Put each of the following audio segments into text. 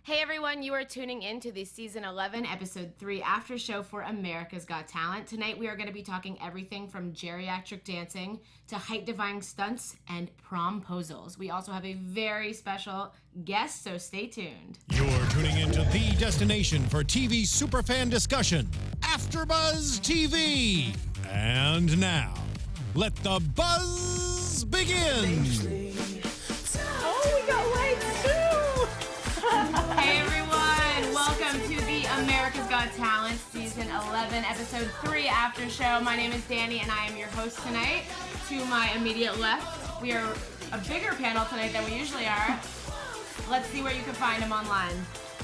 Hey everyone, you are tuning in to the Season 11, Episode 3 after show for America's Got Talent. Tonight we are going to be talking everything from geriatric dancing to height-defying stunts and promposals. We also have a very special guest, so stay tuned. You're tuning into the destination for TV superfan discussion, AFTERBUZZ TV. And now, let the buzz begin. Oh, we got lights too! Hey everyone, welcome to the America's Got Talent Season 11, Episode 3 after show. My name is Dani and I am your host tonight. To my immediate left, we are a bigger panel tonight than we usually are. Let's see where you can find them online.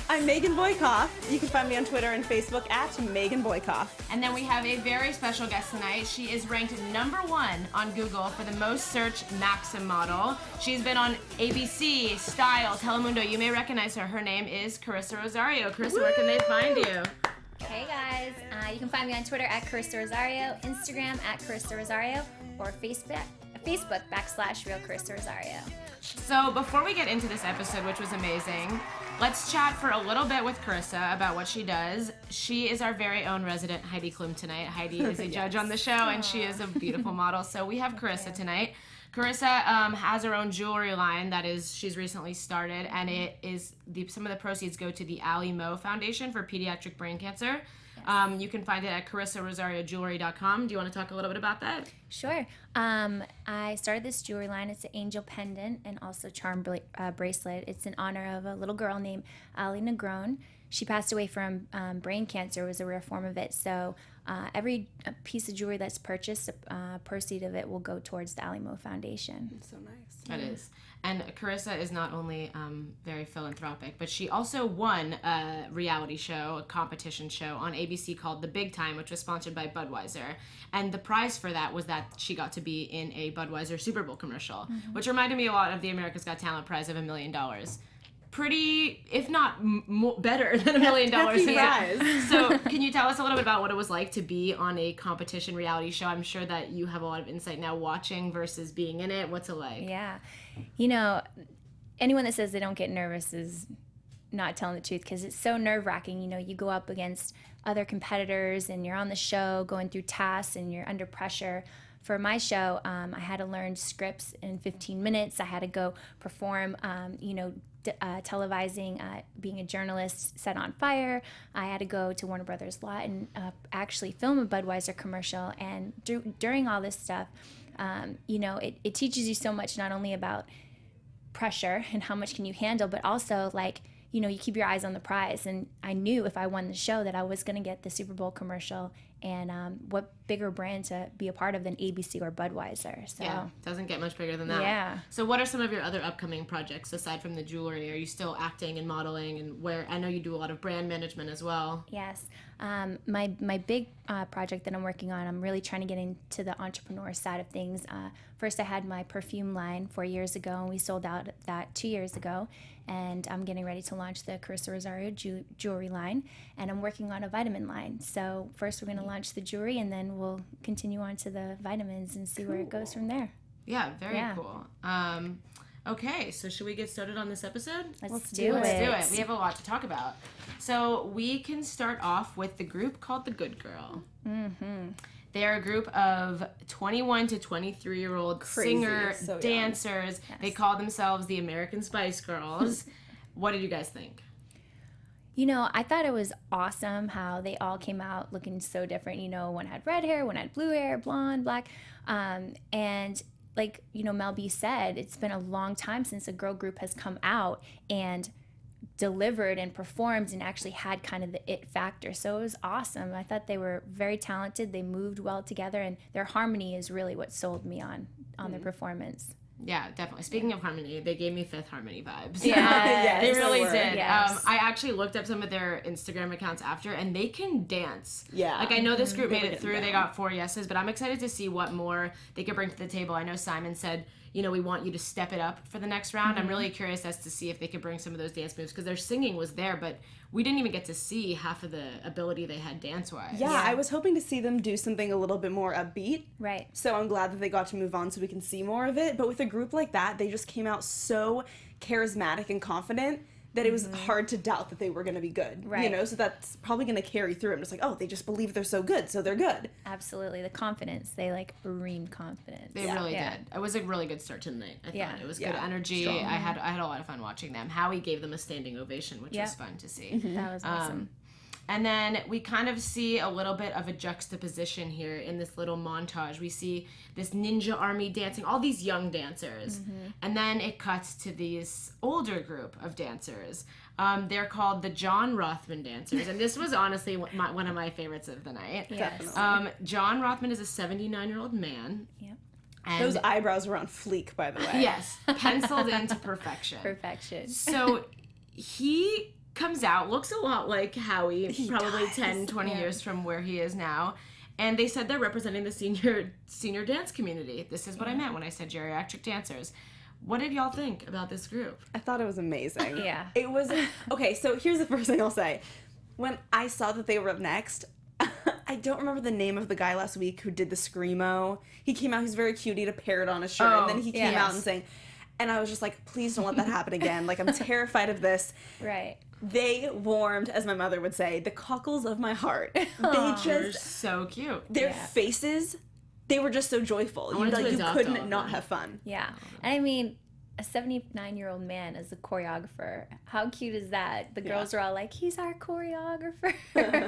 I'm Megan Boykoff. You can find me on Twitter and Facebook at Megan Boykoff. And then we have a very special guest tonight. She is ranked #1 on Google for the most searched Maxim model. She's been on ABC, Style, Telemundo. You may recognize her. Her name is Carissa Rosario. Carissa, where can they find you? Hey guys, you can find me on Twitter at Carissa Rosario, Instagram at Carissa Rosario, or Facebook /Real Carissa Rosario. So before we get into this episode, which was amazing, let's chat for a little bit with Carissa about what she does. She is our very own resident Heidi Klum tonight. Heidi is a judge on the show, and she is a beautiful model. So we have Carissa tonight. Carissa has her own jewelry line that she's recently started, and it is some of the proceeds go to the Ali Moe Foundation for Pediatric Brain Cancer. You can find it at CarissaRosarioJewelry.com. Do you want to talk a little bit about that? Sure. I started this jewelry line. It's an angel pendant and also charm bracelet. It's in honor of a little girl named Ali Negron. She passed away from brain cancer. It was a rare form of it. So every piece of jewelry that's purchased, proceed of it will go towards the Ali Moe Foundation. That's so nice. That is. And Carissa is not only very philanthropic, but she also won a reality show, a competition show on ABC called The Big Time, which was sponsored by Budweiser. And the prize for that was that she got to be in a Budweiser Super Bowl commercial, which reminded me a lot of the America's Got Talent prize of $1 million. Pretty, if not better than $1 million. So can you tell us a little bit about what it was like to be on a competition reality show? I'm sure that you have a lot of insight now watching versus being in it. What's it like? Yeah. You know, anyone that says they don't get nervous is not telling the truth, because it's so nerve-wracking. You know, you go up against other competitors and you're on the show going through tasks and you're under pressure. For my show, I had to learn scripts in 15 minutes. I had to go perform, televising, being a journalist set on fire. I had to go to Warner Brothers lot and actually film a Budweiser commercial. And during all this stuff, it teaches you so much, not only about pressure and how much can you handle, but also you keep your eyes on the prize. And I knew if I won the show that I was going to get the Super Bowl commercial. And what bigger brand to be a part of than ABC or Budweiser? So. Yeah, doesn't get much bigger than that. Yeah. So what are some of your other upcoming projects aside from the jewelry? Are you still acting and modeling? And where I know you do a lot of brand management as well. Yes. My big project that I'm working on, I'm really trying to get into the entrepreneur side of things. First, I had my perfume line 4 years ago, and we sold out that 2 years ago. And I'm getting ready to launch the Carissa Rosario jewelry line, and I'm working on a vitamin line. So first we're going to launch the jewelry, and then we'll continue on to the vitamins and see where it goes from there. Yeah, very cool. Okay, so should we get started on this episode? Let's do it. Let's do it. We have a lot to talk about. So we can start off with the group called The Good Girl. Mm-hmm. They're a group of 21 to 23-year-old singer dancers. Yes. They call themselves the American Spice Girls. What did you guys think? You know, I thought it was awesome how they all came out looking so different. You know, one had red hair, one had blue hair, blonde, black. And like, Mel B said, it's been a long time since a girl group has come out and delivered and performed and actually had kind of the it factor. So it was awesome. I thought they were very talented. They moved well together, and their harmony is really what sold me on their performance. Yeah, definitely. Speaking of harmony, they gave me Fifth Harmony vibes. Yeah, they really did. Yes. I actually looked up some of their Instagram accounts after, and they can dance. Yeah. Like, I know this group made it through. They got 4 yeses, but I'm excited to see what more they could bring to the table. I know Simon said, we want you to step it up for the next round. I'm really curious as to see if they could bring some of those dance moves, because their singing was there, but we didn't even get to see half of the ability they had dance-wise. Yeah, I was hoping to see them do something a little bit more upbeat. Right. So I'm glad that they got to move on so we can see more of it. But with a group like that, they just came out so charismatic and confident that it was hard to doubt that they were going to be good. Right. You know, so that's probably going to carry through. I'm just like, oh, they just believe they're so good, so they're good. Absolutely. The confidence. They like reamed confidence. They really did. It was a really good start to the night. I thought it was good energy. Strong. I had a lot of fun watching them. Howie gave them a standing ovation, which was fun to see. That was awesome. And then we kind of see a little bit of a juxtaposition here in this little montage. We see this ninja army dancing, all these young dancers. And then it cuts to this older group of dancers. They're called the Jon Rothman Dancers. And this was honestly one of my favorites of the night. Yes. Jon Rothman is a 79-year-old man. Yep. And Those eyebrows were on fleek, by the way. yes, penciled into perfection. Perfection. So he comes out, looks a lot like Howie, probably does. 10, 20 years from where he is now. And they said they're representing the senior dance community. This is what I meant when I said geriatric dancers. What did y'all think about this group? I thought it was amazing. Yeah. It was, okay, so here's the first thing I'll say. When I saw that they were up next, I don't remember the name of the guy last week who did the Screamo. He came out, he's very cute, he had a parrot on his shirt, and then he came out and sang. And I was just like, please don't let that happen again. Like, I'm terrified of this. Right. They warmed, as my mother would say, the cockles of my heart. They're so cute. Their faces, they were just so joyful. You couldn't not have fun. Yeah. And I mean, a 79-year-old man as a choreographer. How cute is that? The girls were all like, he's our choreographer.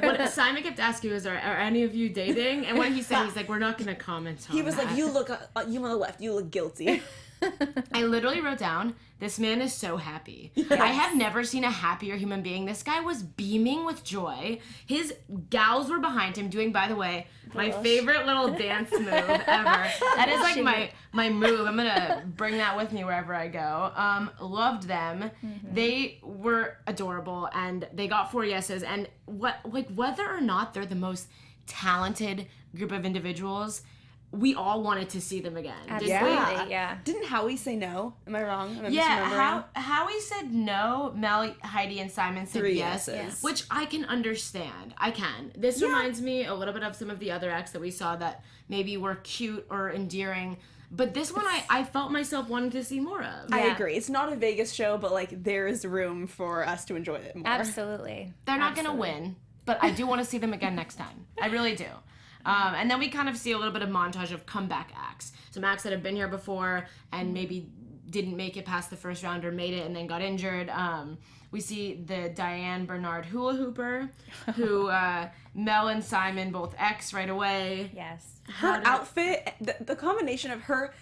What Simon kept asking was, are any of you dating? And when he said, he's like, we're not going to comment on He was that. like, you on the left, you look guilty. I literally wrote down, this man is so happy. Yes. I have never seen a happier human being. This guy was beaming with joy. His gals were behind him doing, by the way, my favorite little dance move ever. That is like my move. I'm going to bring that with me wherever I go. Loved them. They were adorable, and they got 4 yeses. And whether or not they're the most talented group of individuals, we all wanted to see them again. Absolutely, yeah. Didn't Howie say no? Am I wrong? Am I Yeah, Howie said no. Mel, Heidi, and Simon said 3 yes, yeses. which I can understand. I can. This reminds me a little bit of some of the other acts that we saw that maybe were cute or endearing. But this one, I felt myself wanting to see more of. I agree. It's not a Vegas show, but like there is room for us to enjoy it more. Absolutely. They're not going to win, but I do want to see them again next time. I really do. And then we kind of see a little bit of montage of comeback acts. Some acts that have been here before and maybe didn't make it past the first round or made it and then got injured. We see the Diane Bernhard hula hooper, who Mel and Simon both X right away. Yes. Her outfit, the combination of her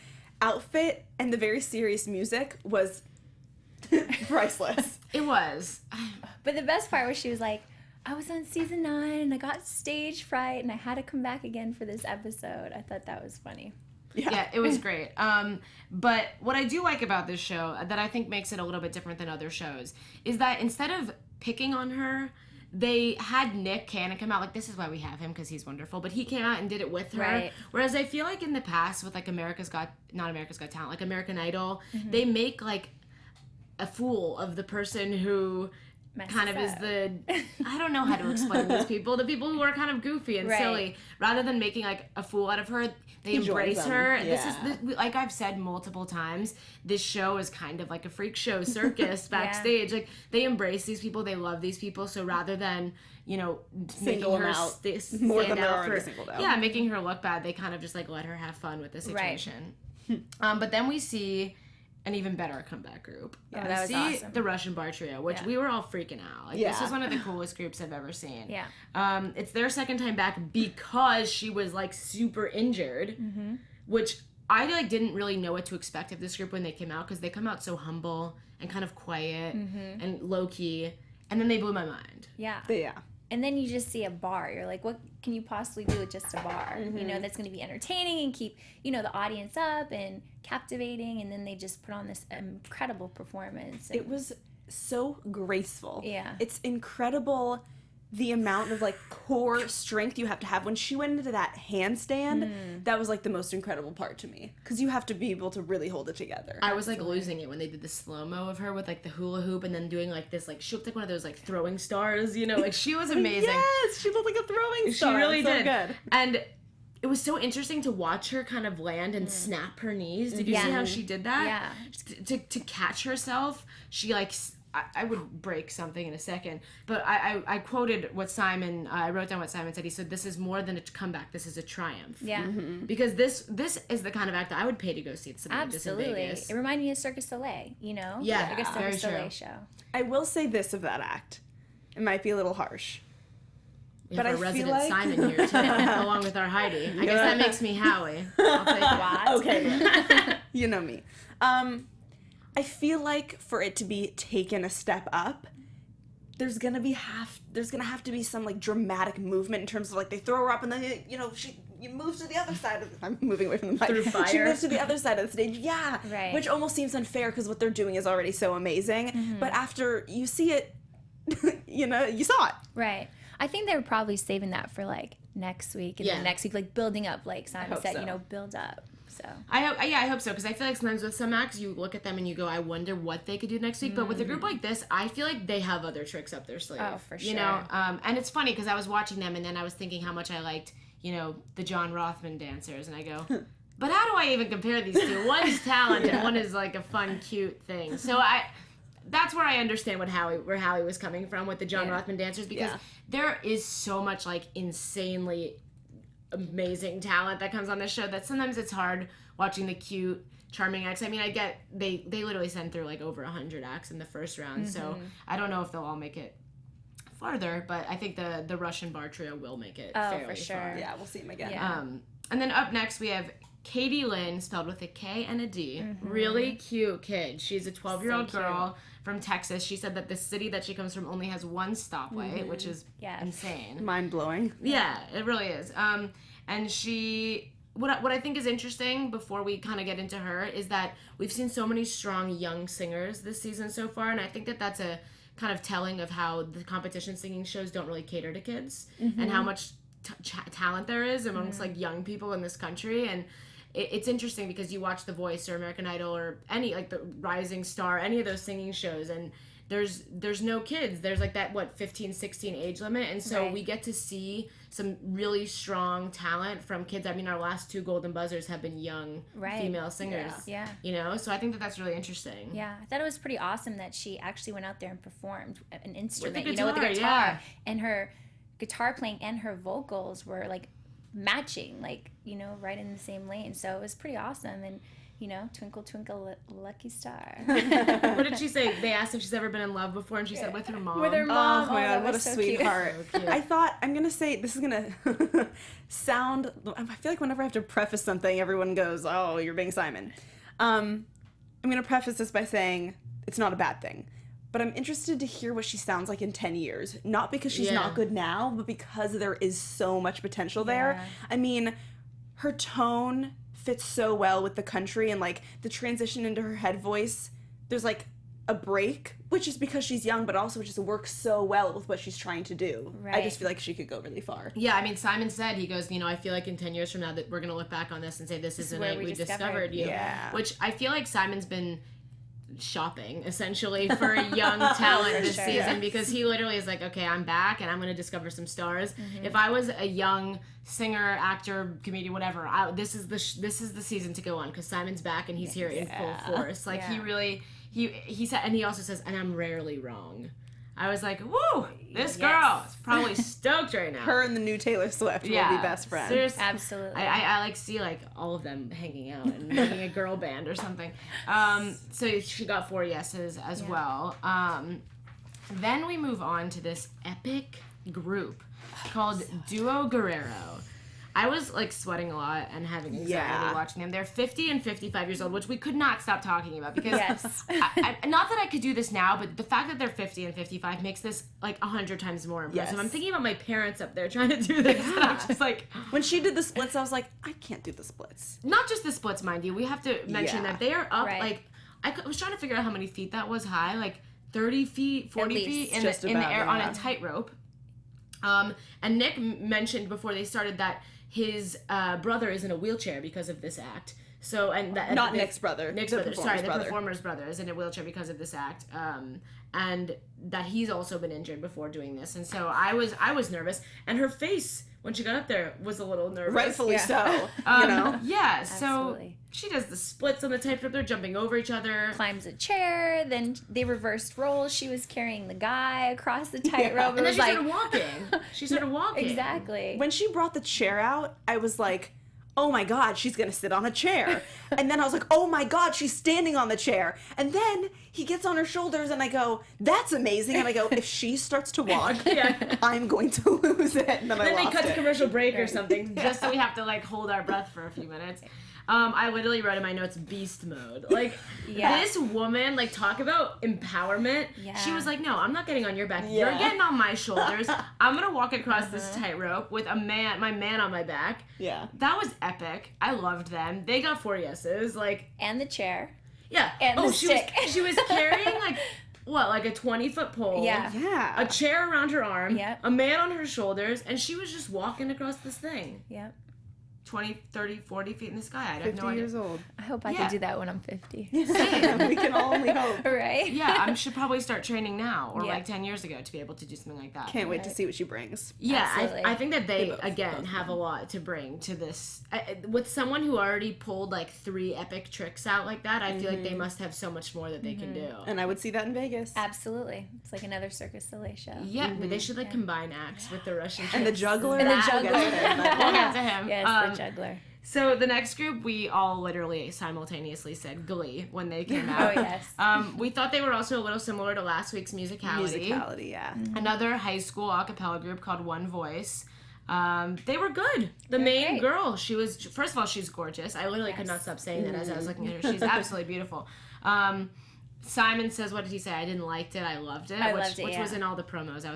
outfit and the very serious music was priceless. It was. But the best part was she was like, I was on season 9 and I got stage fright and I had to come back again for this episode. I thought that was funny. Yeah, it was great. But what I do like about this show that I think makes it a little bit different than other shows is that instead of picking on her, they had Nick Cannon come out. Like, this is why we have him, because he's wonderful. But he came out and did it with her. Right. Whereas I feel like in the past with like not America's Got Talent, like American Idol, they make like a fool of the person who kind of is the, I don't know how to explain these people, the people who are kind of goofy and silly, rather than making like a fool out of her, they embrace her. Yeah. This, like I've said multiple times, this show is kind of like a freak show circus backstage. Like, they embrace these people, they love these people, so rather than, you know, Single making her out stand more than they're out already for, singled out. yeah, making her look bad, they kind of just like let her have fun with the situation. But then we see an even better comeback group. Yeah, we that was see awesome. the Russian Bar Trio, which we were all freaking out. Like, this was one of the coolest groups I've ever seen. Yeah. It's their second time back because she was like super injured, which I like didn't really know what to expect of this group when they came out, because they come out so humble and kind of quiet and low key, and then they blew my mind. Yeah. Yeah. And then you just see a bar. You're like, what can you possibly do with just a bar? You know, that's going to be entertaining and keep, you know, the audience up and captivating. And then they just put on this incredible performance. And It was so graceful. Yeah. It's incredible the amount of like core strength you have to have. When she went into that handstand, that was like the most incredible part to me, because you have to be able to really hold it together. I was like losing it when they did the slow-mo of her with like the hula hoop and then doing like this, like she looked like one of those like throwing stars, you know, like she was amazing. Yes, she looked like a throwing star. She really So did. Good. And it was so interesting to watch her kind of land and snap her knees. Did you see how she did that? Yeah. To catch herself, she like I would break something in a second, but I quoted what Simon, I wrote down what Simon said. He said, this is more than a comeback, this is a triumph. Yeah. Because this is the kind of act that I would pay to go see something like this in Absolutely. Vegas. It reminded me of Cirque du Soleil, you know? Yeah, like a very Cirque du Soleil true. show. I will say this of that act. It might be a little harsh. We But have our I feel resident like- Simon here, too, along with our Heidi. I guess that makes me Howie. I'll take that. Okay. You know me. I feel like for it to be taken a step up, there's gonna have to be some like dramatic movement in terms of like they throw her up and then she moves to the other side of I'm moving away from the mic. Through fire. She moves to the other side of the stage. Yeah. Right. Which almost seems unfair because what they're doing is already so amazing. But after you see it, you saw it. Right. I think they were probably saving that for like next week and then next week, like building up, like Simon hope said, so. build up. So I hope so, because I feel like sometimes with some acts, you look at them and you go, I wonder what they could do next week. But with a group like this, I feel like they have other tricks up their sleeve. Oh, for You sure. know, and it's funny because I was watching them and then I was thinking how much I liked, the Jon Rothman Dancers, and I go, but how do I even compare these two? One's talent and one is like a fun, cute thing. So that's where I understand where Howie was coming from with the Jon Rothman Dancers, because there is so much like insanely amazing talent that comes on this show that sometimes it's hard watching the cute, charming acts. I mean, I get they literally send through like over 100 acts in the first round, so I don't know if they'll all make it farther, but I think the Russian bar trio will make it fairly for sure. far. Yeah, we'll see him again. Yeah. And then up next we have Katie Lynn, spelled with a K and a D. Really cute kid. She's a 12-year-old girl from Texas. She said that the city that she comes from only has one stoplight, which is insane. Mind blowing. Yeah, it really is. And she, what I think is interesting before we kind of get into her is that we've seen so many strong young singers this season so far, and I think that that's a kind of telling of how the competition singing shows don't really cater to kids and how much talent there is amongst like young people in this country. And it's interesting because you watch The Voice or American Idol or any like the Rising Star, any of those singing shows, and there's no kids. There's like that 15, 16 age limit, and so we get to see some really strong talent from kids. I mean, our last 2 Golden Buzzers have been young female singers. Yeah. So I think that's really interesting. Yeah, I thought it was pretty awesome that she actually went out there and performed an instrument, with the with the guitar, guitar, and her guitar playing and her vocals were like matching, like right in the same lane. So it was pretty awesome. And twinkle twinkle lucky star. What did she say? They asked if she's ever been in love before, and she said with her mom. With her mom. Oh my that god, what a was so sweetheart. cute. I thought, I'm going to say, this is going to sound, I feel like whenever I have to preface something, everyone goes, oh, you're being Simon. I'm going to preface this by saying it's not a bad thing. But I'm interested to hear what she sounds like in 10 years. Not because she's not good now, but because there is so much potential there. I mean, her tone fits so well with the country, and like the transition into her head voice, there's like a break, which is because she's young, but also it just works so well with what she's trying to do. I just feel like she could go really far. Yeah, I mean, Simon said, he goes, I feel like in 10 years from now that we're going to look back on this and say this is the night we discovered you. Yeah. Which I feel like Simon's been shopping essentially for young talent this season, because he literally is like, okay, I'm back and I'm going to discover some stars. If I was a young singer, actor, comedian, whatever, this is the season to go on, because Simon's back and he's here in full force. Like he really, he said, and he also says, and I'm rarely wrong. I was like, woo, this girl is probably stoked right now. Her and the new Taylor Swift will be best friends. Seriously. Absolutely. I like see like all of them hanging out and making a girl band or something. So she got 4 yeses as well. Then we move on to this epic group called Duo Guerrero. I was like sweating a lot and having anxiety watching them. They're 50 and 55 years old, which we could not stop talking about because not that I could do this now, but the fact that they're 50 and 55 makes this like 100 times more impressive. I'm thinking about my parents up there trying to do this, and I'm just like, when she did the splits, I was like, I can't do the splits. Not just the splits, mind you. We have to mention that they are up like, I was trying to figure out how many feet that was high, like 30 feet, 40 feet in the air on a tightrope. And Nick mentioned before they started that his brother is in a wheelchair because of this act. So Not Nick's brother. Nick's brother. Sorry, the performer's brother is in a wheelchair because of this act. And that he's also been injured before doing this. And so I was nervous. And her face when she got up there, was a little nervous. Rightfully so. You know? Yeah, so Absolutely. she does the splits on the tightrope. They're jumping over each other. Climbs a chair, then they reversed roles. She was carrying the guy across the tightrope. And then she started walking. She started walking. Exactly. When she brought the chair out, I was like, oh my God, she's gonna sit on a chair. And then I was like, oh my God, she's standing on the chair. And then he gets on her shoulders and I go, that's amazing. And I go, if she starts to walk, I'm going to lose it. And then They lost cut to it. commercial break or something, just so we have to like hold our breath for a few minutes. I literally wrote in my notes beast mode. Like this woman, like talk about empowerment. Yeah. She was like, no, I'm not getting on your back. Yeah. You're getting on my shoulders. I'm gonna walk across this tightrope with my man on my back. Yeah. That was epic. I loved them. They got 4 yeses. Like And the chair. yeah. And the stick. She was carrying like what, like a 20-foot pole. Yeah. Yeah. A chair around her arm. Yep. A man on her shoulders, and she was just walking across this thing. Yep. 20, 30, 40 feet in the sky. I have 50 no idea. years old. I hope I Yeah. can do that when I'm 50. We can only hope. Right? Yeah, I should probably start training now, or Yeah. like 10 years ago, to be able to do something like that. Can't wait to see what she brings. Yeah, Absolutely. I think that they both again have a lot to bring to this. With someone who already pulled like 3 epic tricks out like that, I feel like they must have so much more that they can do. And I would see that in Vegas. Absolutely. It's like another Circus Soleil show. Yeah, but they should like combine acts with the Russian And the tricks. juggler. And the we'll get juggler. to him. We'll get to him. Yes, the juggler. So the next group, we all literally simultaneously said Glee when they came out. Oh, yes. We thought they were also a little similar to last week's Musicality. Musicality, yeah. Another high school a cappella group called One Voice. They were good. The main great. girl, she was, first of all, she's gorgeous. I literally could not stop saying that as I was looking at her. She's absolutely beautiful. Simon says, what did he say? I didn't like it. I loved it. Which was in all the promos. I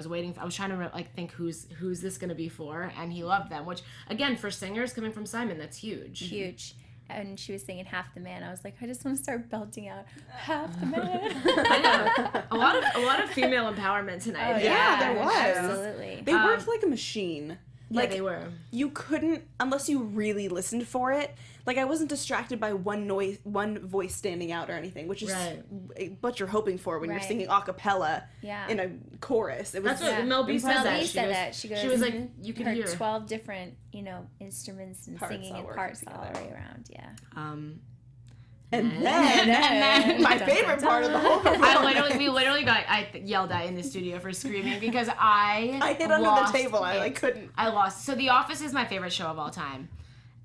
was trying to like think who's this going to be for, and he loved them. Which again, for singers coming from Simon, that's huge. Huge. And she was singing Half the Man. I was like, I just want to start belting out Half the Man. I know. A lot of female empowerment tonight. Yeah, there was. Absolutely. They worked like a machine. Yeah, Like, they were. you couldn't, unless you really listened for it. Like, I wasn't distracted by one voice standing out or anything, which is what you're hoping for when you're Right. singing a cappella Yeah. in a chorus. It was That's what Mel B said. Mel B said that. She goes, like, you could her hear 12 different, instruments and Parts singing all and working parts all the together. way around. Yeah. And then my favorite part of the whole performance. We literally got yelled at in the studio for screaming because I hid under the lost table. I it. like couldn't. I lost. So The Office is my favorite show of all time.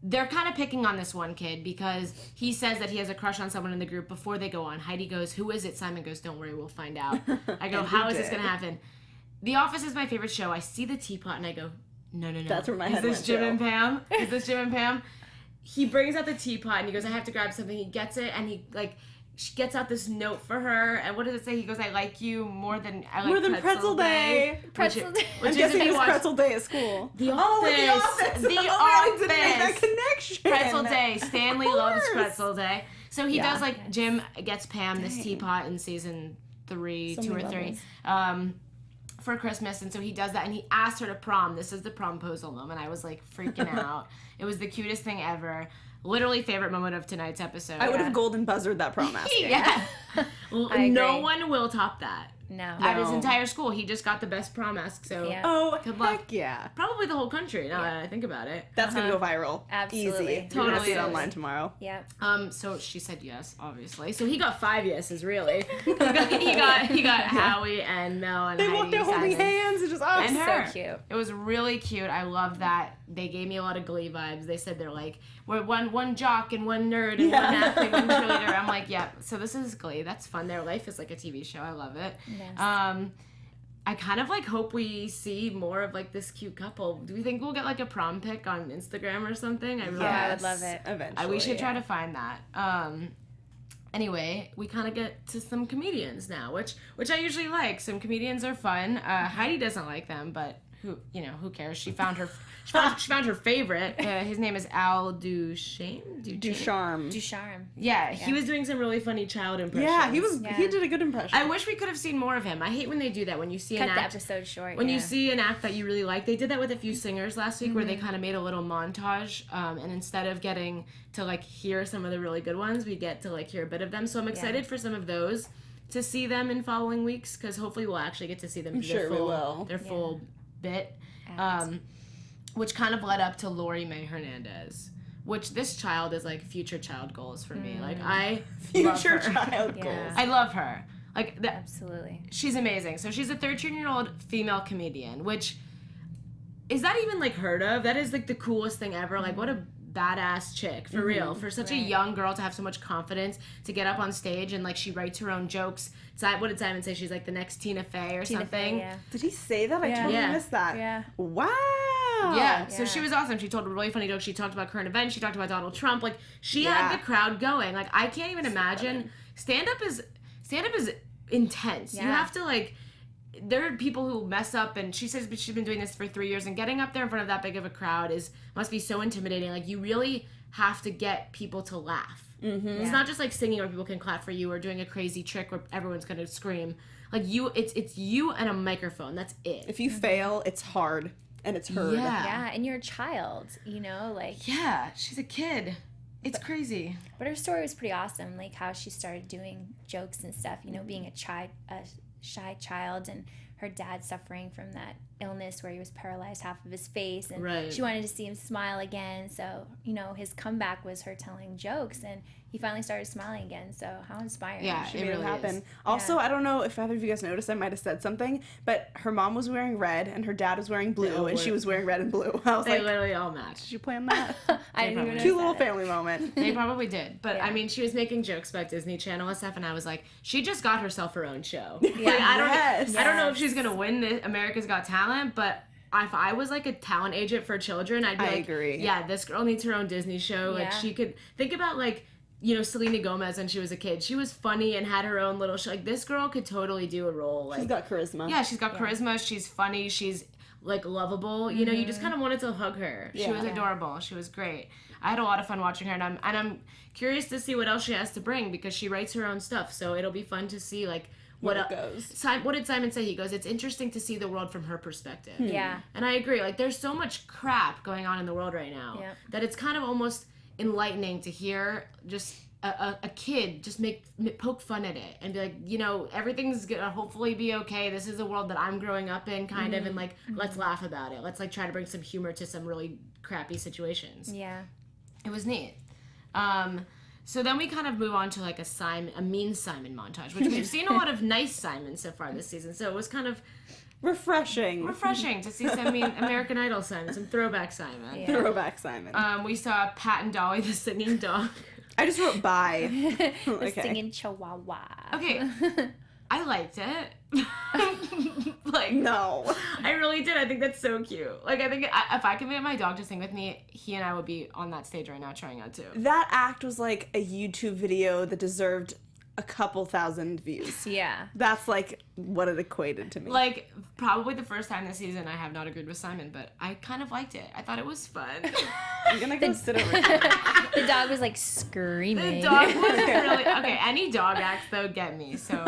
They're kind of picking on this one kid because he says that he has a crush on someone in the group before they go on. Heidi goes, "Who is it?" Simon goes, "Don't worry, we'll find out." I go, "How is this going to happen?" The Office is my favorite show. I see the teapot and I go, No. That's where my head Is this went, Jim too. and Pam? Is this Jim and Pam? He brings out the teapot and he goes, I have to grab something. He gets it and she gets out this note for her. And what does it say? He goes, I like you more than Pretzel Day. Pretzel Day. I'm guessing it's Pretzel Day at school. The Office. The Office. The I didn't make that Office. connection. Pretzel Day. Stanley loves course. Pretzel Day. So he Yeah. does Jim gets Pam this teapot in season 3, So 2 or many 3. For Christmas, and so he does that, and he asked her to prom. This is the promposal moment. I was freaking out. It was the cutest thing ever. Literally favorite moment of tonight's episode. I would have golden buzzard that prom asking. Yeah. I No agree. one will top that. No. At his entire school, he just got the best prom ask. So Yeah. Oh, Good luck. heck yeah. probably the whole country. Now that I think about it. That's going to go viral. Absolutely. Easy. You're going to see it Totally. online tomorrow. Yep. So she said yes, obviously. So he got 5 yeses, really. he got Howie and Mel and They Heidi. walked out holding Simon. hands. It's just And awesome. her. So cute. It was really cute. I love that. They gave me a lot of Glee vibes. They said they're we're one jock and one nerd and one athlete, one cheerleader. I'm like, yeah. So this is Glee. That's fun. Their life is like a TV show. I love it. Yes. I kind of hope we see more of this cute couple. Do we think we'll get a prom pic on Instagram or something? I really Yeah, I would love it. Eventually. we should try to find that. Anyway, we kind of get to some comedians now, which I usually like. Some comedians are fun. Heidi doesn't like them, but who cares? She found her favorite. His name is Al Ducharme. Ducharme. Ducharme. Yeah, he was doing some really funny child impressions. Yeah, he was. Yeah. He did a good impression. I wish we could have seen more of him. I hate when they do that. When you see Cut an the act, episode short. when yeah. you see an act that you really like. They did that with a few singers last week, where they kind of made a little montage, and instead of getting to hear some of the really good ones, we get to hear a bit of them. So I'm excited for some of those to see them in following weeks, because hopefully we'll actually get to see them do sure we will. their full bit. which kind of led up to May Hernandez, which this child is like future child goals for me. Like I Future love her. child Yeah. goals. I love her. Like Absolutely. she's amazing. So she's a 13-year-old female comedian, which is that even like heard of? That is like the coolest thing ever. Like what a badass chick, for real. For such a young girl to have so much confidence to get up on stage and like she writes her own jokes. What did Simon say? She's like the next Tina Fey or Tina something. Fey, yeah. Did he say that? I Yeah. totally Yeah. missed that. Yeah. Wow. Yeah, so Yeah. she was awesome. She told a really funny joke. She talked about current events. She talked about Donald Trump. Like she Yeah. had the crowd going. Like I can't even imagine. Stand up is intense. You Yeah. have to like. There are people who mess up, and she says she's been doing this for 3 years, and getting up there in front of that big of a crowd must be so intimidating. Like you really have to get people to laugh. Mm-hmm. It's Yeah. not just like singing where people can clap for you or doing a crazy trick where everyone's gonna scream. Like it's you and a microphone. That's it. If you fail, it's hard and it's heard. Yeah. Yeah, and you're a child, you know, like. Yeah, she's a kid. It's crazy. But her story was pretty awesome, like how she started doing jokes and stuff, you know, being a shy child, and her dad suffering from that illness where he was paralyzed half of his face, and Right. she wanted to see him smile again. So, you know, his comeback was her telling jokes, and he finally started smiling again. So how inspiring. Yeah, She it made really it happen. is. Also, I don't know if either of you guys noticed, I might have said something, but her mom was wearing red and her dad was wearing blue, and she was wearing red and blue. I was They like, literally all match. did you plan that? I didn't even probably- notice Cute little that. family moment. They probably did. But Yeah. I mean, she was making jokes about Disney Channel and stuff, and I was like, she just got herself her own show. Yeah. Like, Yes. I don't know if she's gonna win the America's Got Talent, but if I was like a talent agent for children, I'd be I like, agree. yeah, this girl needs her own Disney show. Like Yeah. she could think about like, you know, Selena Gomez when she was a kid. She was funny and had her own little show. Like this girl could totally do a role. Like She's got charisma. yeah, she's got charisma. She's funny. She's like lovable. You know, you just kind of wanted to hug her. She was Yeah. adorable. She was great. I had a lot of fun watching her, and I'm curious to see what else she has to bring because she writes her own stuff. So it'll be fun to see like Where it el- goes. What did Simon say? He goes, it's interesting to see the world from her perspective. Yeah. And I agree. Like there's so much crap going on in the world right now Yep. that it's kind of almost enlightening to hear just a kid just poke fun at it and be like, you know, everything's gonna hopefully be okay. This is the world that I'm growing up in, kind of, and like let's laugh about it. Let's like try to bring some humor to some really crappy situations. Yeah. It was neat. So then we kind of move on to like a mean Simon montage, which we've seen a lot of nice Simon so far this season. So it was kind of Refreshing. refreshing to see some American Idol Simon, some throwback Simon. Yeah. Throwback Simon. We saw Pat and Dolly, the singing dog. I just wrote bye. The Okay. singing chihuahua. Okay, I liked it. Like, No. I really did. I think that's so cute. Like, I think if I could get my dog to sing with me, he and I would be on that stage right now trying out too. That act was like a YouTube video that deserved a couple thousand views. Yeah. That's like what it equated to me. Like, probably the first time this season I have not agreed with Simon, but I kind of liked it. I thought it was fun. I'm gonna go sit over here. The dog was like screaming. The dog was really okay. Any dog acts though get me, so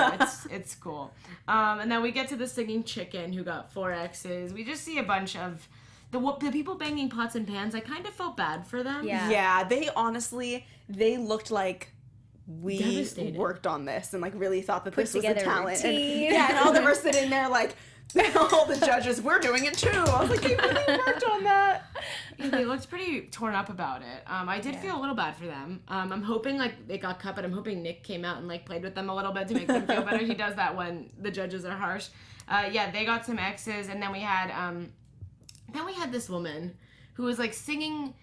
it's cool. And then we get to the singing chicken who got 4 X's. We just see a bunch of the people banging pots and pans. I kind of felt bad for them. Yeah. Yeah, they looked like we Devastated. worked on this and like really thought that this was a together a talent. And, team. yeah, and all of them were sitting there like all the judges, we're doing it too. I was like, they really worked on that. Yeah, they looked pretty torn up about it. I did feel a little bad for them. I'm hoping like it got cut, but I'm hoping Nick came out and like played with them a little bit to make them feel better. He does that when the judges are harsh. Yeah, they got some X's, and then we had this woman who was like singing,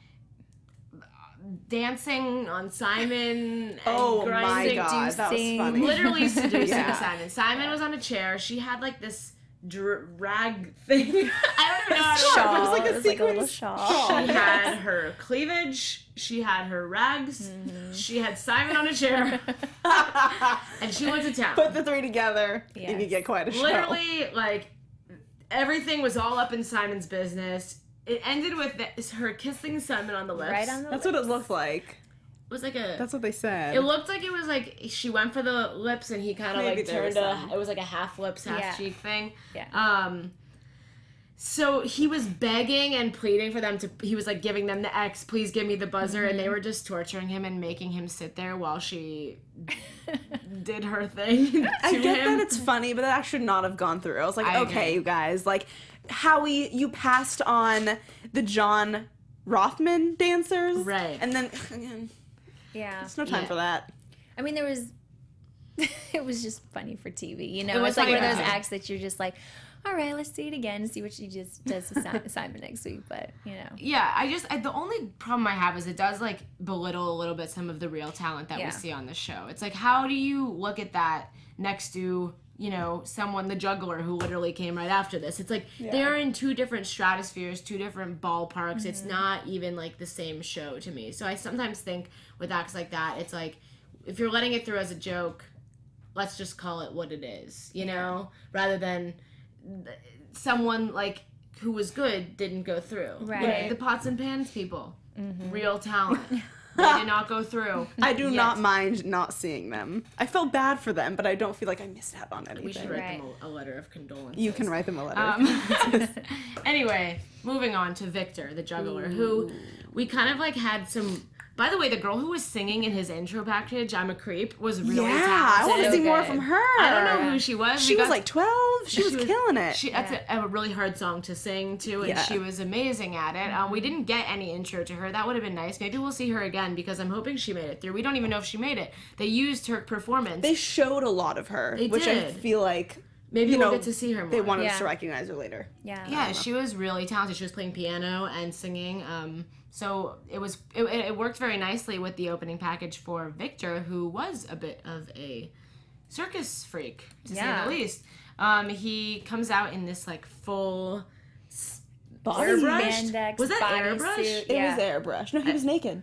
dancing on Simon. And Oh my grinding, god, that was seducing. funny. Literally seducing Yeah. Simon. Simon was on a chair. She had like this rag thing. I don't even know how to Shawl. It was like a It was like a little sequence shawl. She Yes. had her cleavage, she had her rags, she had Simon on a chair, and she went to town. Put the three together, Yes. and you get quite a show. Literally, like, everything was all up in Simon's business. It ended with her kissing Simon on the lips. Right on the That's what it looked like. It was like a... That's what they said. It looked like it was like she went for the lips and he kind of Maybe like there was turned some. it was like a half lips, half Yeah. cheek thing. Yeah. So he was begging and pleading for them he was like giving them the X, please give me the buzzer, and they were just torturing him and making him sit there while she did her thing to I get him. that it's funny, but that should not have gone through. I was like, I okay, agree. you guys, like, Howie, you passed on the Jon Rothman Dancers. Right. And then, again, Yeah. there's no time for that. I mean, it was just funny for TV, you know? It was It's like funny one of for those TV. acts that you're just like, all right, let's see it again and see what she just does to Simon next week. But, you know. Yeah, the only problem I have is it does, like, belittle a little bit some of the real talent that we see on the show. It's like, how do you look at that next to, you know, someone, the juggler, who literally came right after this? It's like, they're in two different stratospheres, two different ballparks. It's not even, like, the same show to me. So I sometimes think with acts like that, it's like, if you're letting it through as a joke, let's just call it what it is, you know? Rather than someone, like, who was good didn't go through. Right. Like the pots and pans people. Real talent. They did not go through. I do not mind not seeing them. I felt bad for them, but I don't feel like I missed out on anything. We should write them a letter of condolence. You can write them a letter. Anyway, moving on to Victor, the juggler, who we kind of, like, had some... By the way, the girl who was singing in his intro package, I'm a Creep, was really talented. I want to see more from her. I don't know who she was. She was like 12. She was killing it. That's a really hard song to sing, too, and she was amazing at it. We didn't get any intro to her. That would have been nice. Maybe we'll see her again, because I'm hoping she made it through. We don't even know if she made it. They used her performance. They showed a lot of her, which I did. feel like... Maybe we'll get to see her more. They wanted us to recognize her later. Yeah, she was really talented. She was playing piano and singing. So it worked very nicely with the opening package for Victor, who was a bit of a circus freak, to say the least. He comes out in this, like, full airbrush. Spandex, Was that bodysuit. airbrush? It was airbrush. No, he was naked.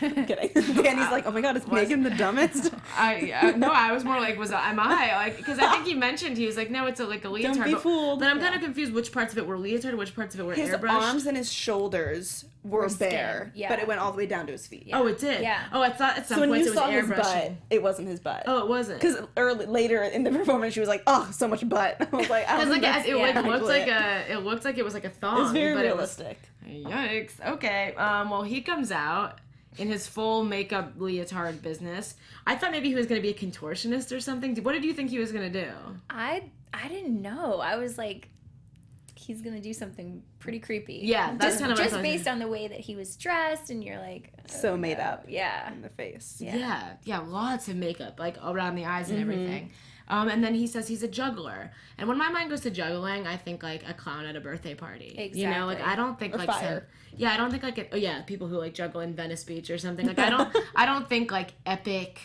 I'm kidding. Danny's like, oh my god, is Megan the dumbest? No, I was more like, am I? Like, because I think he mentioned, he was like, no, it's a leotard. Don't be fooled. But I'm kind of confused which parts of it were leotard, which parts of it were His airbrushed. arms and his shoulders were bare, skin, but it went all the way down to his feet. Oh, it did? Yeah. Oh, I thought at some So when points you it was saw his airbrushing. butt, it wasn't his butt. Oh, it wasn't. Because later in the performance, she was like, "Oh, so much butt." I was like, "I don't Because think it looked actually like it looked like it was like a thong. It was very but realistic. Yikes. Okay. Well, he comes out in his full makeup leotard business. I thought maybe he was going to be a contortionist or something. What did you think he was going to do? I didn't know. I was like, he's gonna do something pretty creepy. Yeah, that's kind of what I just thought. based on the way that he was dressed, and you're like, So made up. Yeah. In the face. Yeah, lots of makeup, like around the eyes and everything. And then he says he's a juggler. And when my mind goes to juggling, I think like a clown at a birthday party. Exactly. You know, like I don't think Or like fire. I don't think like people who like juggle in Venice Beach or something. Like I don't think like epic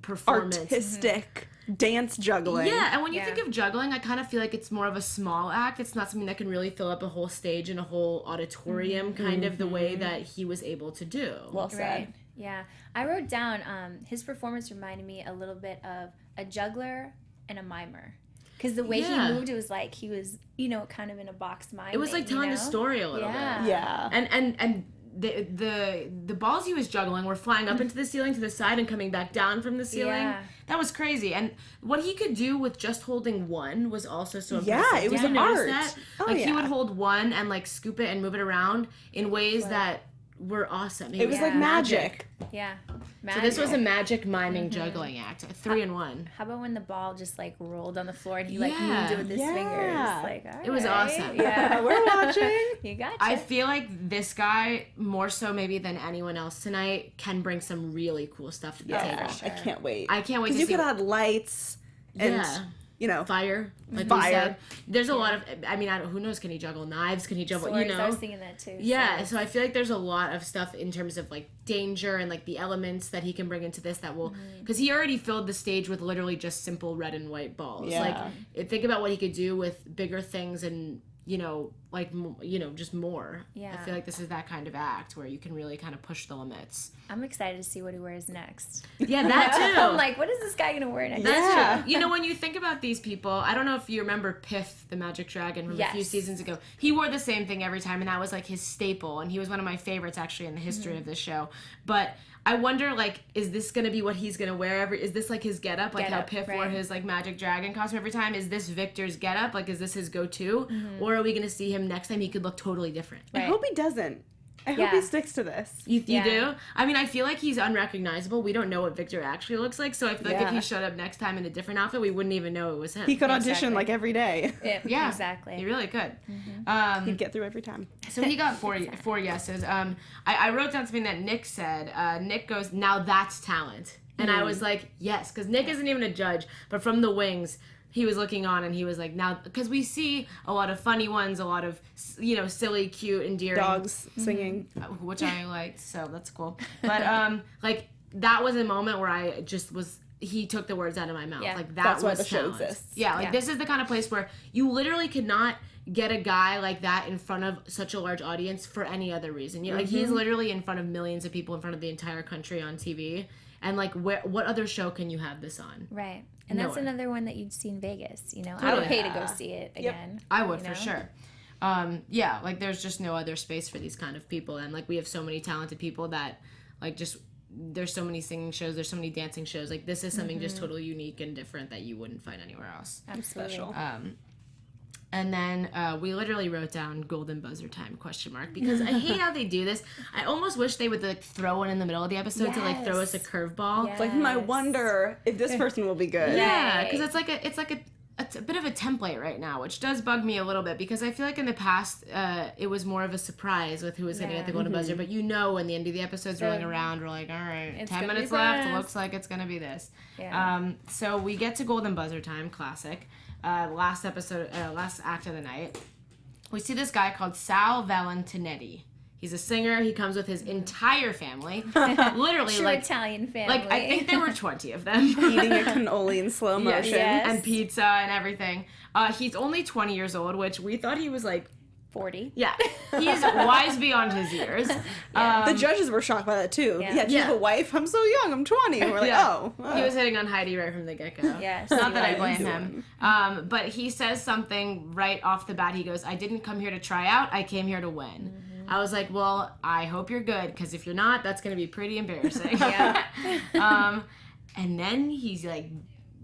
performance. Artistic dance juggling. Yeah, and when you Yeah. think of juggling, I kind of feel like it's more of a small act. It's not something that can really fill up a whole stage and a whole auditorium, kind of the way that he was able to do. Well said. Right. Yeah. I wrote down his performance reminded me a little bit of a juggler and a mimer. Because the way he moved, it was like he was, kind of in a box miming. It was like telling a story a little bit. Yeah. And the balls he was juggling were flying up into the ceiling to the side and coming back down from the ceiling. Yeah. That was crazy. And what he could do with just holding one was also so Yeah, impressive. it was Did you notice art. that? Oh, Like he yeah. would hold one and like scoop it and move it around in ways that were awesome. It was like magic. Yeah. So this was a magic miming juggling act. 3 in 1. How about when the ball just like rolled on the floor and he like Yeah. moved it with his fingers? Like, all It was right. awesome. Yeah. We're watching. You gotcha. I feel like this guy, more so maybe than anyone else tonight, can bring some really cool stuff to the table. I can't wait. I can't wait to Because you see could add lights and, fire, like Fire. we said. There's a lot of, I mean, who knows, can he juggle knives? Can he juggle, Swords, I was thinking that too. Yeah, so I feel like there's a lot of stuff in terms of like danger and like the elements that he can bring into this that will, because he already filled the stage with literally just simple red and white balls. Yeah. Like, think about what he could do with bigger things and, just more. Yeah. I feel like this is that kind of act where you can really kind of push the limits. I'm excited to see what he wears next. Yeah, that too. I'm like, what is this guy gonna wear next? That's true. When you think about these people, I don't know if you remember Piff, the magic dragon from a few Yes. seasons ago. He wore the same thing every time, and that was like his staple, and he was one of my favorites actually in the history of the show. But I wonder, like, is this gonna be what he's gonna wear is this like his getup, like how Getup, Piff wore right. his like magic dragon costume every time? Is this Victor's getup? Like, is this his go-to? Or are we gonna see him next time he could look totally different? I hope he doesn't. I hope he sticks to this. You do? I mean, I feel like he's unrecognizable. We don't know what Victor actually looks like, so I feel like if he showed up next time in a different outfit, we wouldn't even know it was him. He could audition like every day. Yeah, exactly. He really could. He'd get through every time. So he got four yeses. I wrote down something that Nick said. Nick goes, "Now that's talent," and I was like, "Yes," because Nick isn't even a judge, but from the wings, he was looking on and he was like, "Now," because we see a lot of funny ones, a lot of silly, cute, endearing dogs singing, which I liked, so that's cool. But like that was a moment where I just was. He took the words out of my mouth. Yeah. Like that That's was why the show talent. exists. Yeah, like this is the kind of place where you literally could not get a guy like that in front of such a large audience for any other reason. Like he's literally in front of millions of people, in front of the entire country on TV. And like, what other show can you have this on? Right. And that's another one that you'd see in Vegas. Totally. I would pay to go see it again. I would for sure. Yeah, like there's just no other space for these kind of people, and like we have so many talented people that like just there's so many singing shows, there's so many dancing shows. Like this is something just totally unique and different that you wouldn't find anywhere else. Absolutely. Special. And then we literally wrote down golden buzzer time ? Because I hate how they do this. I almost wish they would like throw one in the middle of the episode to like throw us a curveball. It's like, I wonder if this person will be good. Yeah, because it's like a bit of a template right now, which does bug me a little bit because I feel like in the past it was more of a surprise with who was going to get the golden buzzer. But when the end of the episode's rolling around, we're like, all right, 10 minutes left. It looks like it's going to be this. Yeah. So we get to golden buzzer time, classic. Last act of the night. We see this guy called Sal Valentinetti. He's a singer. He comes with his entire family. Literally, True like Italian family. Like I think there were 20 of them. Eating a cannoli in slow motion. Yes. And pizza and everything. He's only 20 years old, which we thought he was like 40. Yeah, he's wise beyond his years. The judges were shocked by that too. Yeah. Do you have a wife? I'm so young. I'm 20. And we're like, oh. He was hitting on Heidi right from the get-go. Yes. Not that I blame him. But he says something right off the bat. He goes, "I didn't come here to try out. I came here to win." I was like, well, I hope you're good, because if you're not, that's going to be pretty embarrassing. And then he's like,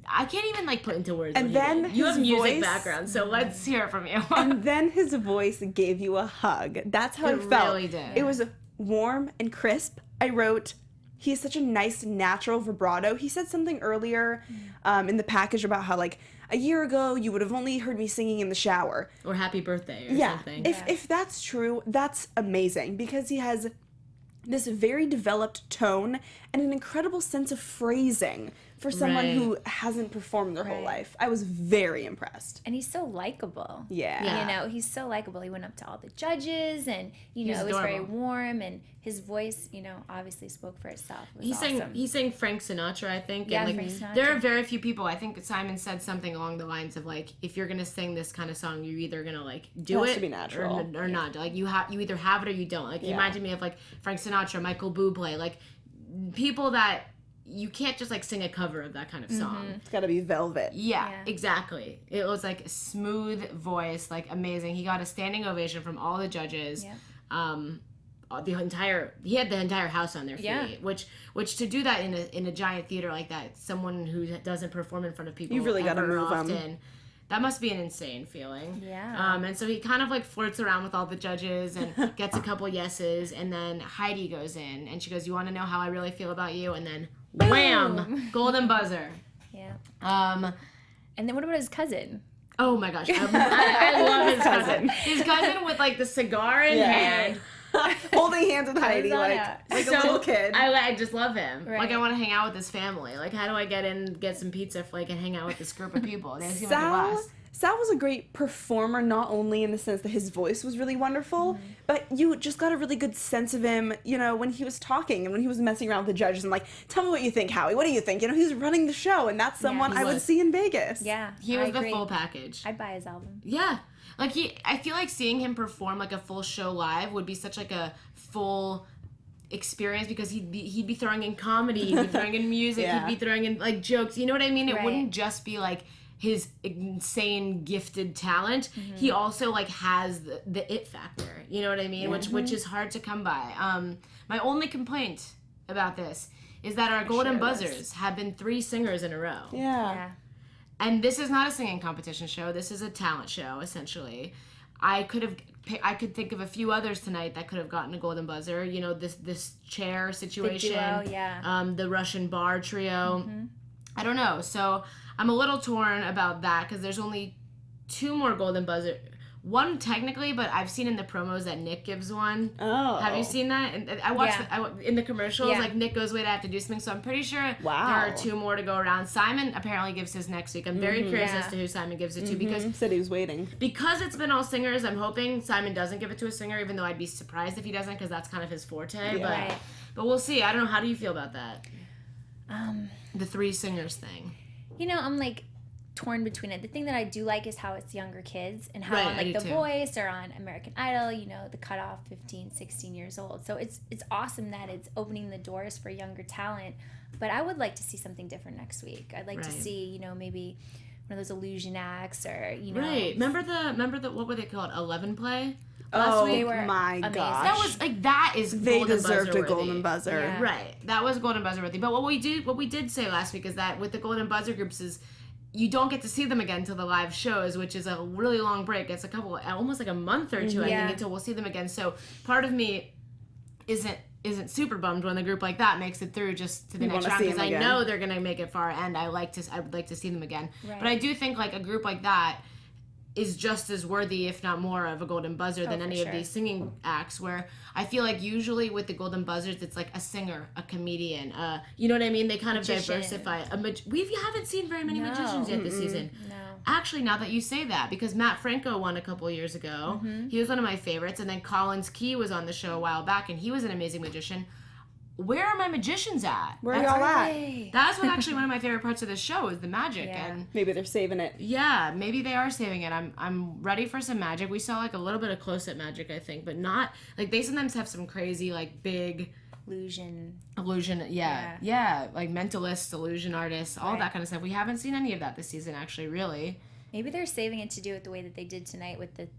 I can't even like put into words. And then you have music voice, background, so let's hear it from you. And then his voice gave you a hug. That's how it felt. Really did. It was warm and crisp. I wrote, he has such a nice natural vibrato. He said something earlier in the package about how like a year ago you would have only heard me singing in the shower. Or happy birthday or something. If that's true, that's amazing, because he has this very developed tone and an incredible sense of phrasing for someone who hasn't performed their whole life. I was very impressed. And he's so likable. Yeah. He's so likable. He went up to all the judges and, he was very warm, and his voice, obviously spoke for itself. It was awesome. He sang Frank Sinatra, I think. Yeah, and Frank Sinatra. There are very few people. I think Simon said something along the lines of like, if you're gonna sing this kind of song, you're either gonna like do it has it to be natural. or not. Like you either have it or you don't. Like he reminded me of like Frank Sinatra, Michael Bublé, like people that you can't just like sing a cover of that kind of song. It's got to be velvet. Yeah, exactly. It was like a smooth voice, like amazing. He got a standing ovation from all the judges. Yeah. He had the entire house on their feet, which to do that in a giant theater like that, someone who doesn't perform in front of people, you really got to move often, them. That must be an insane feeling. Yeah. And so he kind of like flirts around with all the judges and gets a couple yeses, and then Heidi goes in and she goes, "You want to know how I really feel about you?" And then wham, golden buzzer. Yeah. And then what about his cousin? Oh my gosh, I love his cousin. His cousin with like the cigar in hand. Holding hands with Heidi like a little kid. I just love him. Right. Like I want to hang out with his family. Like how do I get some pizza and hang out with this group of people? They seem like a blast. Sal was a great performer, not only in the sense that his voice was really wonderful, but you just got a really good sense of him, when he was talking and when he was messing around with the judges and like, tell me what you think, Howie. What do you think? He was running the show, and that's someone I would see in Vegas. Yeah, he was the full package. I'd buy his album. Yeah. Like I feel like seeing him perform like a full show live would be such like a full experience, because he'd be throwing in comedy, he'd be throwing in music, he'd be throwing in like jokes. You know what I mean? It wouldn't just be like his insane gifted talent. He also like has the it factor. You know what I mean? Which is hard to come by. My only complaint about this is that our golden buzzers have been 3 singers in a row. Yeah. And this is not a singing competition show. This is a talent show, essentially. I could have I could think of a few others tonight that could have gotten a golden buzzer. You know, this chair situation. The duo, yeah. The Russian bar trio. Mm-hmm. I don't know. So I'm a little torn about that because there's only 2 more golden buzzer. One technically, but I've seen in the promos that Nick gives one. Oh. Have you seen that? And I watched in the commercials, Yeah. like Nick goes, wait, I have to do something. So I'm pretty sure there Wow. are 2 more to go around. Simon apparently gives his next week. I'm very curious Yeah. as to who Simon gives it to because Said he was waiting. it's been all singers. I'm hoping Simon doesn't give it to a singer, even though I'd be surprised if he doesn't because that's kind of his forte. Yeah. Right. But we'll see. I don't know. How do you feel about that? Um, The 3 singers thing. you know, I'm like torn between it. The thing that I do like is how it's younger kids and how Right, on I like do The too. Voice or on American Idol, you know, the cutoff 15, 16 years old. So it's awesome that it's opening the doors for younger talent. But I would like to see something different next week. I'd like to Right. see, you know, maybe one of those illusion acts or, you know. Right. Remember the what were they called? 11 play? Oh week. They were my amazing. gosh. That was like that is they golden deserved a buzzer-worthy. golden buzzer. Yeah. Right. That was golden buzzer worthy. But what we did say last week is that with the golden buzzer groups is you don't get to see them again until the live shows, which is a really long break. It's almost like a month or 2, I Yeah. think, until we'll see them again. So part of me isn't super bummed when a group like that makes it through just to the You next wanna round see because them I again. know they're gonna make it far, and I would like to see them again. Right. But I do think like a group like that is just as worthy, if not more, of a golden buzzer than for any sure. of these singing acts. Where I feel like usually with the golden buzzers, it's like a singer, a comedian, you know what I mean? They kind of Magician. diversify. We haven't seen very many No. magicians yet this season. No. Actually, now that you say that, because Matt Franco won a couple years ago, he was one of my favorites, and then Collins Key was on the show a while back, and he was an amazing magician. Where are my magicians at? Where are y'all at? Hey. That's what actually one of my favorite parts of the show is the magic, Yeah. and Maybe they're saving it. yeah, maybe they are saving it. I'm ready for some magic. We saw like a little bit of close-up magic, I think, but not like they sometimes have some crazy like big Illusion. illusion. Yeah, like mentalists, illusion artists, all Right. that kind of stuff. We haven't seen any of that this season, actually. Really. Maybe they're saving it to do it the way that they did tonight with the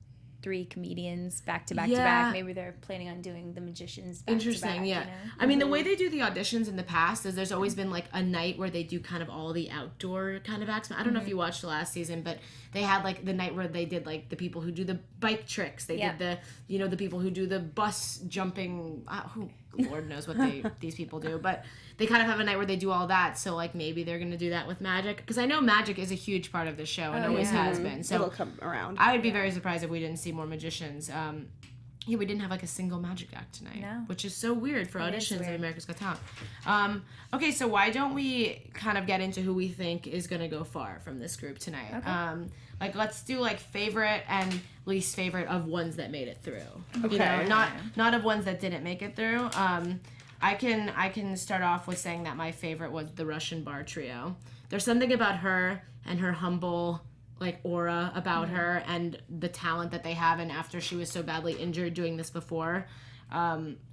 3 comedians back to back to Yeah. back. Maybe they're planning on doing the magicians back Interesting, to back, yeah. you know? I mean, the way they do the auditions in the past is there's always been like a night where they do kind of all the outdoor kind of acts. I don't know if you watched the last season, but they had like the night where they did like the people who do the bike tricks. They Yeah. did the people who do the bus jumping. Who Lord knows what these people do, but they kind of have a night where they do all that. So like maybe they're gonna do that with magic because I know magic is a huge part of the show and Oh, always yeah. has been. So It'll come around. I would be very surprised if we didn't see more magicians. Yeah, we didn't have like a single magic act tonight, No. which is so weird for It is auditions of weird. America's Got Talent. Okay, so why don't we kind of get into who we think is going to go far from this group tonight? Okay. Like let's do like favorite and least favorite of ones that made it through. Okay. You know, not of ones that didn't make it through. I can start off with saying that my favorite was the Russian bar trio. There's something about her and her humble like aura about her and the talent that they have, and after she was so badly injured doing this before,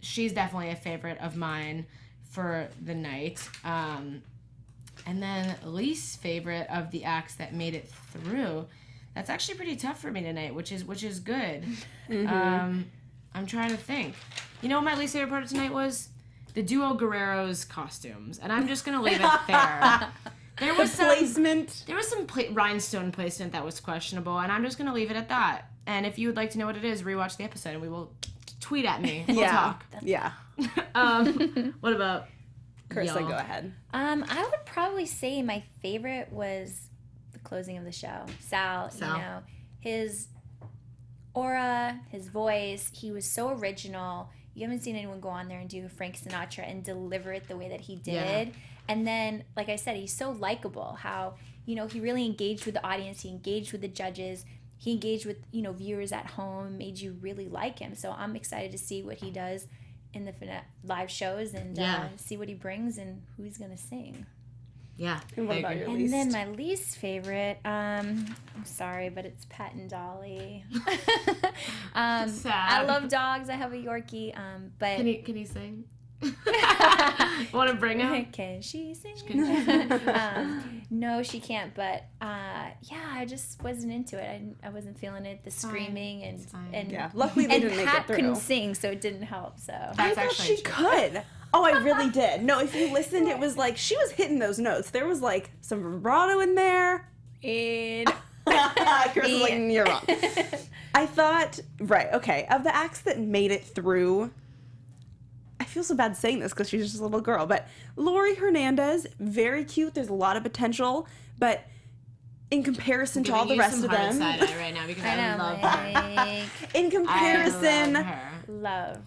she's definitely a favorite of mine for the night. And then least favorite of the acts that made it through, that's actually pretty tough for me tonight, which is good. I'm trying to think. You know what my least favorite part of tonight was? The duo Guerrero's costumes, and I'm just gonna leave it there. There was some Placement. There was some rhinestone placement that was questionable, and I'm just going to leave it at that. And if you would like to know what it is, rewatch the episode, and we will tweet at me. We'll talk. Yeah. What about Carissa, y'all? go ahead. I would probably say my favorite was the closing of the show. Sal. You know, his aura, his voice, he was so original. You haven't seen anyone go on there and do Frank Sinatra and deliver it the way that he did. Yeah. And then, like I said, he's so likable. How, you know, he really engaged with the audience. He engaged with the judges. He engaged with, you know, viewers at home, made you really like him. So I'm excited to see what he does in the live shows and see what he brings and who he's going to sing. Yeah. And what I about agree. your And least? then my least favorite, I'm sorry, but it's Pat and Dolly. Sad. I love dogs. I have a Yorkie, but Can he sing? Want to bring him? can she sing? No, she can't. But I just wasn't into it. I wasn't feeling it. The screaming and Yeah. Luckily they and didn't make Pat it through. couldn't sing, so it didn't help. So I That's thought actually she true. could. Oh, I really did. No, if you listened, it was like she was hitting those notes. There was like some vibrato in there. and Carissa's like, you're wrong. I thought, right, okay, of the acts that made it through, I feel so bad saying this because she's just a little girl, but May Hernandez, very cute. There's a lot of potential, but in comparison to all the rest of them, side eye right now because I love her. In comparison, I love her. Love.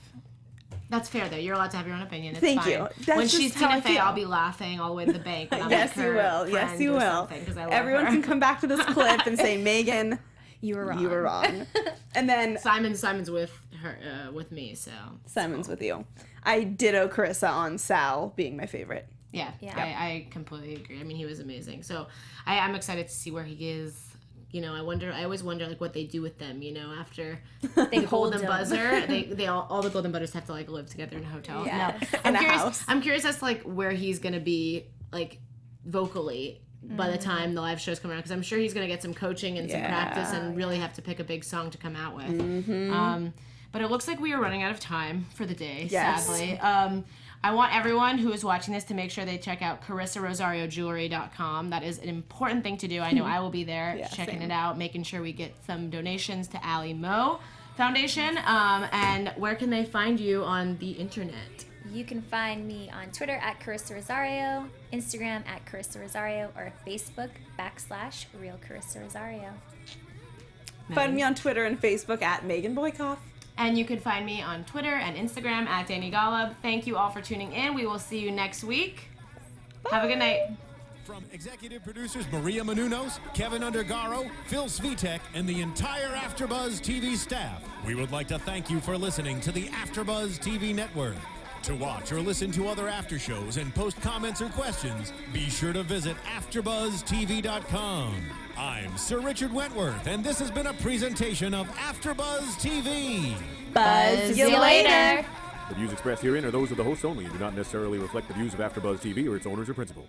That's fair though. You're allowed to have your own opinion. It's Thank fine. you. That's when just she's how I Tina Fey, feel. I'll be laughing all the way to the bank. When I'm yes, like you her will. Yes, friend you or will. something, 'cause I love Everyone her. can come back to this clip and say, Megan, You were wrong. you were wrong. And then Simon's with her, with me. So Simon's with you. I ditto Carissa on Sal being my favorite. yeah. I completely agree. I mean, he was amazing. So I'm excited to see where he is. You know, I always wonder like what they do with them. You know, after They the hold golden them. buzzer, they all the golden buzzers have to like live together in a hotel. Yeah. No, In a curious. house. I'm curious as to like where he's gonna be like vocally by the time the live shows come around, because I'm sure he's gonna get some coaching and some practice and really have to pick a big song to come out with. But it looks like we are running out of time for the day. Yes. Sadly. I want everyone who is watching this to make sure they check out CarissaRosarioJewelry.com. That is an important thing to do. I know I will be there checking same. it out, making sure we get some donations to Allie Moe Foundation. And where can they find you on the internet? You can find me on Twitter at Carissa Rosario, Instagram at Carissa Rosario, or Facebook /Real Carissa Rosario. Find me on Twitter and Facebook at Megan Boykoff. And you can find me on Twitter and Instagram at Dani Golub. Thank you all for tuning in. We will see you next week. Have a good night. From executive producers Maria Menounos, Kevin Undergaro, Phil Svitek, and the entire AfterBuzz TV staff, we would like to thank you for listening to the AfterBuzz TV network. To watch or listen to other after shows and post comments or questions, be sure to visit AfterBuzzTV.com. I'm Sir Richard Wentworth, and this has been a presentation of AfterBuzz TV. Buzz See you later. The views expressed herein are those of the hosts only and do not necessarily reflect the views of AfterBuzz TV or its owners or principals.